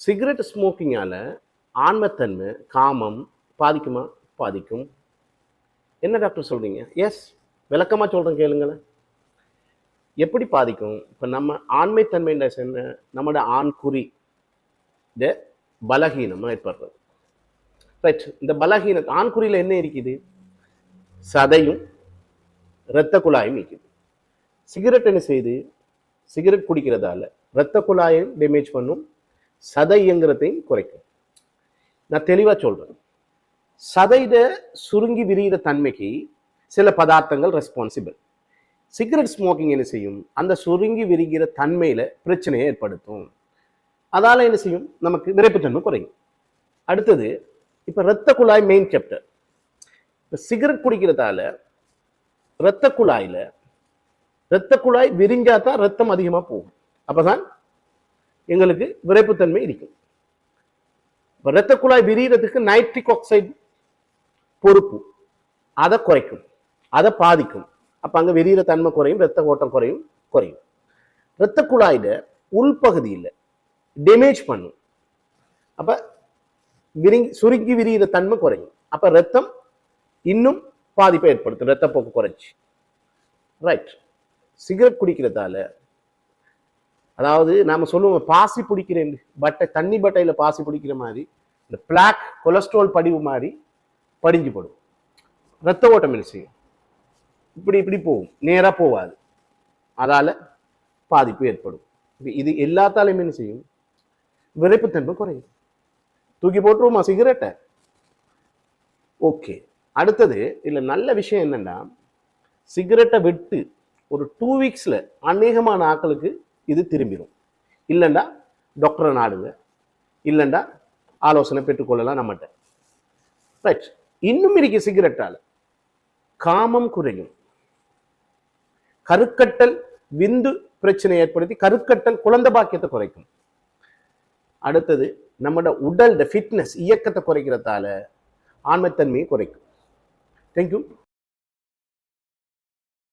Cigarette ஸ்மோக்கிங்கால ஆன்மத்தன்மை, காமம் பாதிக்குமா? பாதிக்கும். என்ன டாக்டர் சொல்றீங்க? எஸ், விளக்கமா சொல்றேன் கேளுங்களேன். எப்படி பாதிக்கும்? இப்ப நம்ம ஆண்மைத்தன்மைன்ற என்ன? நம்மளோட ஆண்குறி பலகீனம் ஏற்படுறது. ரைட். இந்த பலகீன ஆண்குறியில என்ன இருக்குது? சதையும் இரத்த குழாயும் இருக்குது. சிகரெட் என்ன செய்யுது? சிகரெட் குடிக்கிறதால இரத்த குழாயை டேமேஜ் பண்ணும், சதை இயங்குறதையும் குறைக்கும். நான் தெளிவா சொல்றேன். சதையிட சுருங்கி விரிகிற தன்மைக்கு சில பதார்த்தங்கள் ரெஸ்பான்சிபிள். சிகரெட் ஸ்மோக்கிங் என்ன செய்யும்? அந்த சுருங்கி விரிகிற தன்மையில பிரச்சனையை ஏற்படுத்தும். அதால என்ன செய்யும்? நமக்கு விரைப்புத்தன்மை குறையும். அடுத்தது, இப்ப இரத்த குழாய் மெயின் சாப்டர். இப்ப சிகரெட் குடிக்கிறதால இரத்த குழாயில இரத்த குழாய் விரிஞ்சாதான் ரத்தம் அதிகமா போகும். அப்பதான் எங்களுக்கு விரைப்புத்தன்மை இருக்கும். இரத்த குழாய் விரியறதுக்கு நைட்ரிக் ஆக்சைடு பொறுப்பு. அதை குறைக்கும், அதை பாதிக்கும். அப்ப அங்க விரிகிற தன்மை குறையும், ரத்த ஓட்டம் குறையும். இரத்த குழாயில உள்பகுதியில் டேமேஜ் பண்ணும். அப்ப சுருங்கி விரிகிற தன்மை குறையும். அப்ப ரத்தம் இன்னும் பாதிப்பை ஏற்படுத்தும், ரத்தப்போக்கு குறைச்சி. ரைட். சிகரெட் குடிக்கிறதால, அதாவது நாம சொல்லுவோம் பாசி பிடிக்கிறேன், பட்டை தண்ணி பட்டையில பாசி பிடிக்கிற மாதிரி இந்த பிளாக் கொலஸ்ட்ரால் படிவு மாதிரி படிஞ்சு படும். ரத்த ஓட்டம் என்ன செய்யும்? இப்படி இப்படி போகும், நேரா போகாது. அதால பாதிப்பு ஏற்படும். இது எல்லாத்தாலையும் என்ன செய்யும்? விரைப்புத்தன்மை குறையும். தூக்கி போட்டுருவோமா சிகரெட்டை? ஓகே. அடுத்தது இல்ல நல்ல விஷயம் என்னன்னா, சிகரெட்டை விட்டு ஒரு 2 வீக்ஸ்ல அநேகமான ஆட்களுக்கு இது திரும்பிடும். இல்லைண்டா டாக்டரை நாடுங்க, இல்லைண்டா ஆலோசனை பெற்றுக்கொள்ளலாம் நம்மகிட்ட. ரைட். இன்னும் இருக்கு சிகரெட்டால காமம் குறையும், கருக்கட்டல் விந்து பிரச்சனை ஏற்படுத்தி கருக்கட்டல் குழந்தை பாக்கியத்தை குறைக்கும். அடுத்தது, நம்மளோட உடல் ஃபிட்னஸ் இயக்கத்தை குறைக்கிறதால ஆண்மைத்தன்மையை குறைக்கும். தேங்க்யூ.